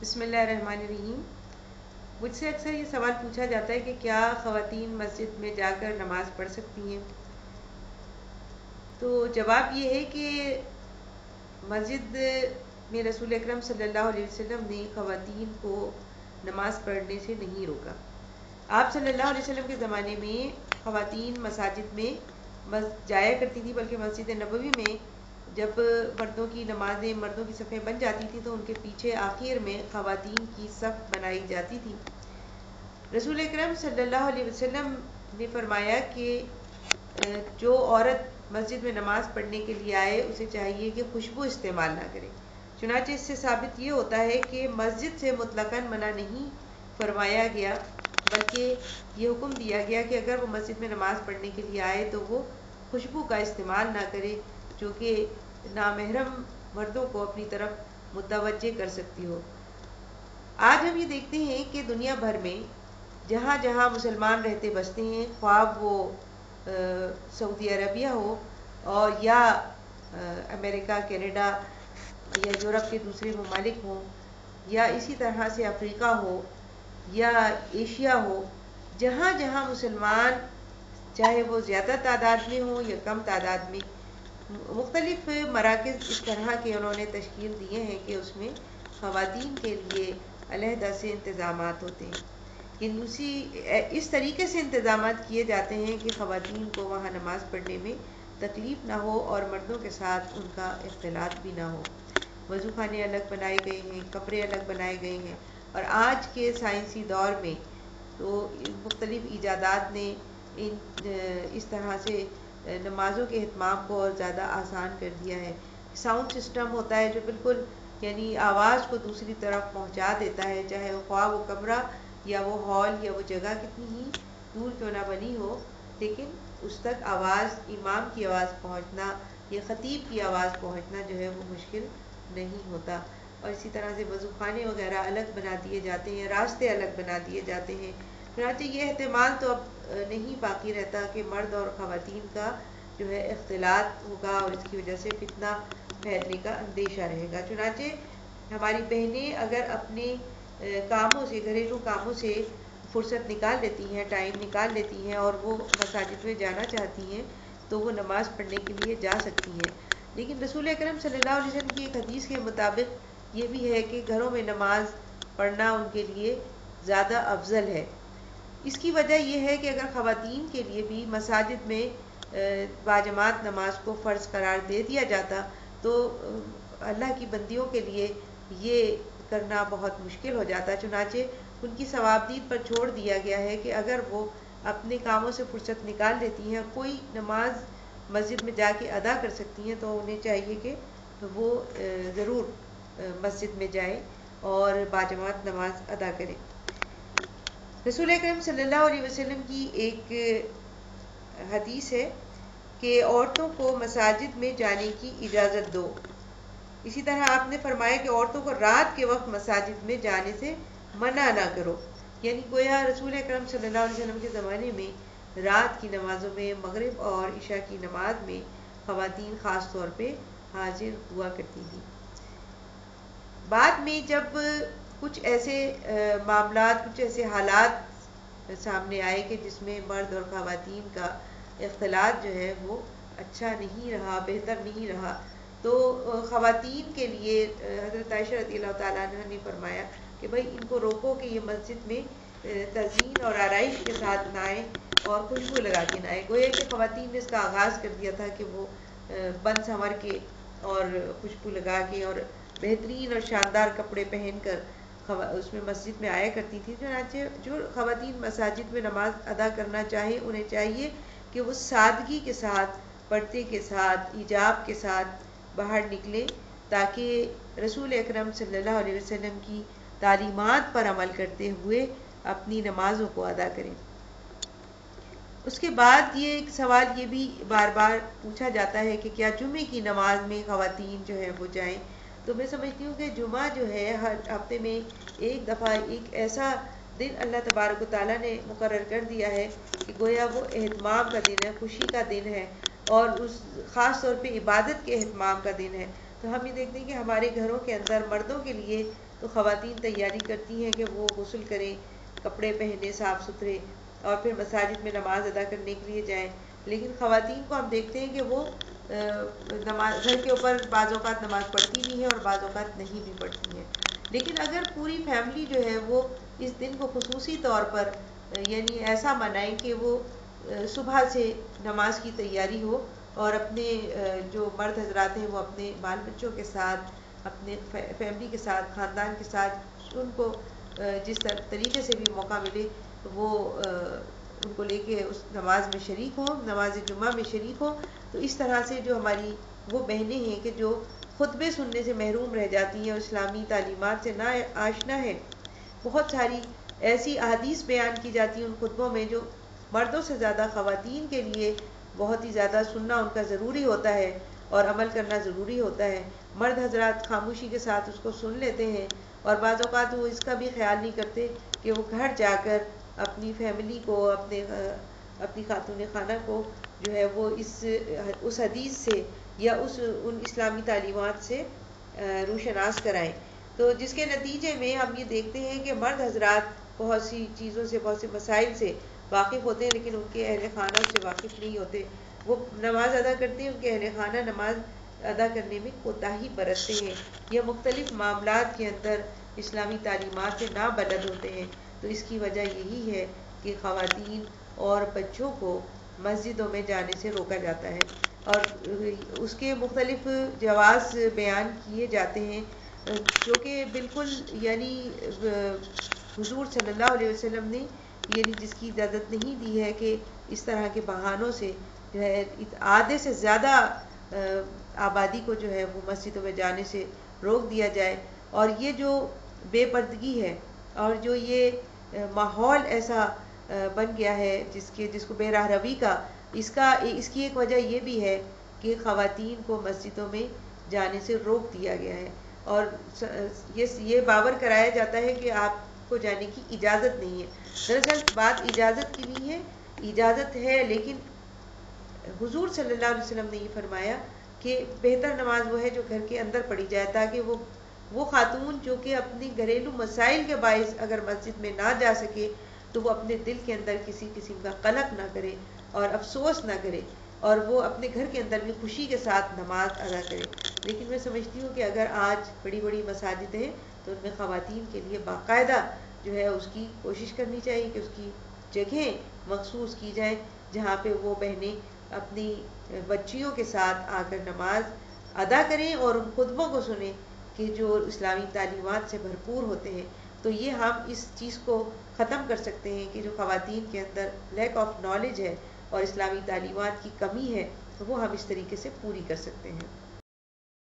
بسم اللہ الرحمن الرحیم۔ مجھ سے اکثر یہ سوال پوچھا جاتا ہے کہ کیا خواتین مسجد میں جا کر نماز پڑھ سکتی ہیں؟ تو جواب یہ ہے کہ مسجد میں رسول اکرم صلی اللہ علیہ وسلم نے خواتین کو نماز پڑھنے سے نہیں روکا۔ آپ صلی اللہ علیہ وسلم کے زمانے میں خواتین مساجد میں جایا کرتی تھی، بلکہ مسجد نبوی میں جب مردوں کی نمازیں، مردوں کی صفیں بن جاتی تھی تو ان کے پیچھے آخر میں خواتین کی صف بنائی جاتی تھی۔ رسول اکرم صلی اللہ علیہ وسلم نے فرمایا کہ جو عورت مسجد میں نماز پڑھنے کے لیے آئے اسے چاہیے کہ خوشبو استعمال نہ کرے۔ چنانچہ اس سے ثابت یہ ہوتا ہے کہ مسجد سے مطلقاً منع نہیں فرمایا گیا، بلکہ یہ حکم دیا گیا کہ اگر وہ مسجد میں نماز پڑھنے کے لیے آئے تو وہ خوشبو کا استعمال نہ کرے، جو کہ نامحرم مردوں کو اپنی طرف متوجہ کر سکتی ہو۔ آج ہم یہ دیکھتے ہیں کہ دنیا بھر میں جہاں جہاں مسلمان رہتے بستے ہیں، خواہ وہ سعودی عربیہ ہو اور یا امریکہ، کینیڈا یا یورپ کے دوسرے ممالک ہوں، یا اسی طرح سے افریقہ ہو یا ایشیا ہو، جہاں جہاں مسلمان چاہے وہ زیادہ تعداد میں ہوں یا کم تعداد میں، مختلف مراکز اس طرح کے انہوں نے تشکیل دیے ہیں کہ اس میں خواتین کے لیے علیحدہ سے انتظامات ہوتے ہیں۔ اس طریقے سے انتظامات کیے جاتے ہیں کہ خواتین کو وہاں نماز پڑھنے میں تکلیف نہ ہو اور مردوں کے ساتھ ان کا اختلاط بھی نہ ہو۔ وضو خانے الگ بنائے گئے ہیں، کمرے الگ بنائے گئے ہیں، اور آج کے سائنسی دور میں تو مختلف ایجادات نے اس طرح سے نمازوں کے اہتمام کو اور زیادہ آسان کر دیا ہے۔ ساؤنڈ سسٹم ہوتا ہے جو بالکل یعنی آواز کو دوسری طرف پہنچا دیتا ہے، چاہے وہ خواہ وہ کمرہ یا وہ ہال یا وہ جگہ کتنی ہی دور کیوں نہ بنی ہو، لیکن اس تک آواز، امام کی آواز پہنچنا یا خطیب کی آواز پہنچنا جو ہے وہ مشکل نہیں ہوتا۔ اور اسی طرح سے وضو خانے وغیرہ الگ بنا دیے جاتے ہیں، راستے الگ بنا دیے جاتے ہیں۔ چنانچہ یہ احتمال تو اب نہیں باقی رہتا کہ مرد اور خواتین کا جو ہے اختلاط ہوگا اور اس کی وجہ سے فتنہ پھیلنے کا اندیشہ رہے گا۔ چنانچہ ہماری بہنیں اگر اپنے کاموں سے، گھریلو کاموں سے فرصت نکال لیتی ہیں، ٹائم نکال لیتی ہیں اور وہ مساجد میں جانا چاہتی ہیں تو وہ نماز پڑھنے کے لیے جا سکتی ہیں۔ لیکن رسول اکرم صلی اللہ علیہ وسلم کی ایک حدیث کے مطابق یہ بھی ہے کہ گھروں میں نماز پڑھنا ان کے لیے زیادہ افضل ہے۔ اس کی وجہ یہ ہے کہ اگر خواتین کے لیے بھی مساجد میں باجماعت نماز کو فرض قرار دے دیا جاتا تو اللہ کی بندیوں کے لیے یہ کرنا بہت مشکل ہو جاتا۔ چنانچہ ان کی ثوابدید پر چھوڑ دیا گیا ہے کہ اگر وہ اپنے کاموں سے فرصت نکال لیتی ہیں اور کوئی نماز مسجد میں جا کے ادا کر سکتی ہیں تو انہیں چاہیے کہ وہ ضرور مسجد میں جائیں اور باجماعت نماز ادا کریں۔ رسول اکرم صلی اللہ علیہ وسلم کی ایک حدیث ہے کہ عورتوں کو مساجد میں جانے کی اجازت دو۔ اسی طرح آپ نے فرمایا کہ عورتوں کو رات کے وقت مساجد میں جانے سے منع نہ کرو، یعنی گویا رسول اکرم صلی اللہ علیہ وسلم کے زمانے میں رات کی نمازوں میں، مغرب اور عشاء کی نماز میں خواتین خاص طور پہ حاضر ہوا کرتی تھی۔ بعد میں جب کچھ ایسے معاملات، کچھ ایسے حالات سامنے آئے کہ جس میں مرد اور خواتین کا اختلاط جو ہے وہ اچھا نہیں رہا، بہتر نہیں رہا، تو خواتین کے لیے حضرت عائشہ رضی اللہ تعالیٰ عنہ نے فرمایا کہ بھائی ان کو روکو کہ یہ مسجد میں تزئین اور آرائش کے ساتھ نہ آئیں اور خوشبو لگا کے نہ آئیں۔ گویا کہ خواتین نے اس کا آغاز کر دیا تھا کہ وہ بن سنور کے اور خوشبو لگا کے اور بہترین اور شاندار کپڑے پہن کر اس میں مسجد میں آیا کرتی تھی۔ چنانچہ جو خواتین مساجد میں نماز ادا کرنا چاہیں انہیں چاہیے کہ وہ سادگی کے ساتھ، پردے کے ساتھ، حجاب کے ساتھ باہر نکلیں تاکہ رسول اکرم صلی اللہ علیہ وسلم کی تعلیمات پر عمل کرتے ہوئے اپنی نمازوں کو ادا کریں۔ اس کے بعد یہ ایک سوال یہ بھی بار بار پوچھا جاتا ہے کہ کیا جمعے کی نماز میں خواتین جو ہے وہ جائیں؟ تو میں سمجھتی ہوں کہ جمعہ جو ہے ہر ہفتے میں ایک دفعہ ایک ایسا دن اللہ تبارک و تعالیٰ نے مقرر کر دیا ہے کہ گویا وہ اہتمام کا دن ہے، خوشی کا دن ہے اور اس خاص طور پہ عبادت کے اہتمام کا دن ہے۔ تو ہم یہ دیکھتے ہیں کہ ہمارے گھروں کے اندر مردوں کے لیے تو خواتین تیاری کرتی ہیں کہ وہ غسل کریں، کپڑے پہنے صاف ستھرے، اور پھر مساجد میں نماز ادا کرنے کے لیے جائیں. لیکن خواتین کو ہم دیکھتے ہیں کہ وہ نماز گھر کے اوپر بعض اوقات نماز پڑھتی بھی ہیں اور بعض اوقات نہیں بھی پڑھتی ہیں. لیکن اگر پوری فیملی جو ہے وہ اس دن کو خصوصی طور پر یعنی ایسا منائیں کہ وہ صبح سے نماز کی تیاری ہو، اور اپنے جو مرد حضرات ہیں وہ اپنے بال بچوں کے ساتھ، اپنے فیملی کے ساتھ، خاندان کے ساتھ، ان کو جس طریقے سے بھی موقع ملے وہ ان کو لے کے اس نماز میں شریک ہوں، نماز جمعہ میں شریک ہوں. تو اس طرح سے جو ہماری وہ بہنیں ہیں کہ جو خطبے سننے سے محروم رہ جاتی ہیں اور اسلامی تعلیمات سے نا آشنا ہے، بہت ساری ایسی احادیث بیان کی جاتی ہیں ان خطبوں میں جو مردوں سے زیادہ خواتین کے لیے بہت ہی زیادہ سننا ان کا ضروری ہوتا ہے اور عمل کرنا ضروری ہوتا ہے. مرد حضرات خاموشی کے ساتھ اس کو سن لیتے ہیں، اور بعض اوقات وہ اس کا بھی خیال نہیں کرتے کہ وہ گھر جا کر اپنی فیملی کو، اپنی خاتون خانہ کو جو ہے وہ اس حدیث سے یا ان اسلامی تعلیمات سے روشناس کرائیں. تو جس کے نتیجے میں ہم یہ دیکھتے ہیں کہ مرد حضرات بہت سی چیزوں سے، بہت سے مسائل سے واقف ہوتے ہیں، لیکن ان کے اہل خانہ اس سے واقف نہیں ہوتے. وہ نماز ادا کرتے ہیں، ان کے اہل خانہ نماز ادا کرنے میں کوتاہی برتتے ہیں یا مختلف معاملات کے اندر اسلامی تعلیمات سے نابلد ہوتے ہیں. تو اس کی وجہ یہی ہے کہ خواتین اور بچوں کو مسجدوں میں جانے سے روکا جاتا ہے، اور اس کے مختلف جواز بیان کیے جاتے ہیں، جو کہ بالکل یعنی حضور صلی اللہ علیہ وسلم نے یعنی جس کی اجازت نہیں دی ہے کہ اس طرح کے بہانوں سے جو ہے آدھے سے زیادہ آبادی کو جو ہے وہ مسجدوں میں جانے سے روک دیا جائے. اور یہ جو بے پردگی ہے اور جو یہ ماحول ایسا بن گیا ہے جس کو بے راہ روی کا اس کی ایک وجہ یہ بھی ہے کہ خواتین کو مسجدوں میں جانے سے روک دیا گیا ہے، اور یہ باور کرایا جاتا ہے کہ آپ کو جانے کی اجازت نہیں ہے. دراصل بات اجازت کی نہیں ہے، اجازت ہے، لیکن حضور صلی اللہ علیہ وسلم نے یہ فرمایا کہ بہتر نماز وہ ہے جو گھر کے اندر پڑھی جائے، تاکہ وہ خاتون جو کہ اپنی گھریلو مسائل کے باعث اگر مسجد میں نہ جا سکے تو وہ اپنے دل کے اندر کسی قسم کا قلق نہ کرے اور افسوس نہ کرے، اور وہ اپنے گھر کے اندر بھی خوشی کے ساتھ نماز ادا کرے. لیکن میں سمجھتی ہوں کہ اگر آج بڑی بڑی مساجد ہیں تو ان میں خواتین کے لیے باقاعدہ جو ہے اس کی کوشش کرنی چاہیے کہ اس کی جگہیں مخصوص کی جائیں جہاں پہ وہ بہنیں اپنی بچیوں کے ساتھ آ کر نماز ادا کریں اور ان خطبوں کو سنیں کہ جو اسلامی تعلیمات سے بھرپور ہوتے ہیں. تو یہ ہم اس چیز کو ختم کر سکتے ہیں کہ جو خواتین کے اندر لیک آف نالج ہے اور اسلامی تعلیمات کی کمی ہے وہ ہم اس طریقے سے پوری کر سکتے ہیں.